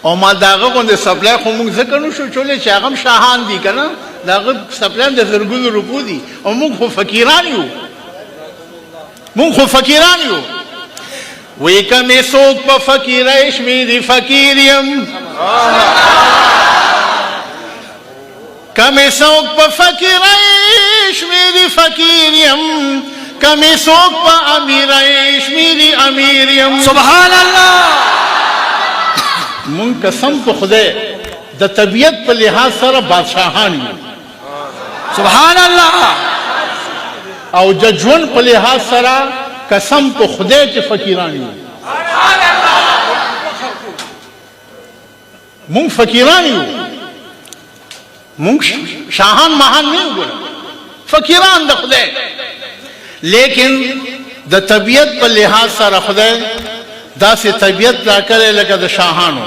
او ما داغه غونډه سپلای خو موږ ځکه نو شو چولې چې هغه شاهان دي کنه داغه سپلای د زرګونو روپو دي او موږ خو فقیران یو وی کمی سوک پا فقیرش میری فقیریم کمی سوک پا فقیرش میری فقیریم کمی سوک پا امیرش میری امیریم سبحان اللہ من قسم پا خدای دا طبیعت پا لحاظ سر بادشاہانی سبحان اللہ او ججون پا لحاظ سر قسم پا خدای چه فقیرانی من فقیرانی من شاہان مہان نہیں گولا فقیران دا خدای لیکن دا طبیعت پا لحاظ سر خدای دا سی طبیعت لا کرے لگا دا شاہانو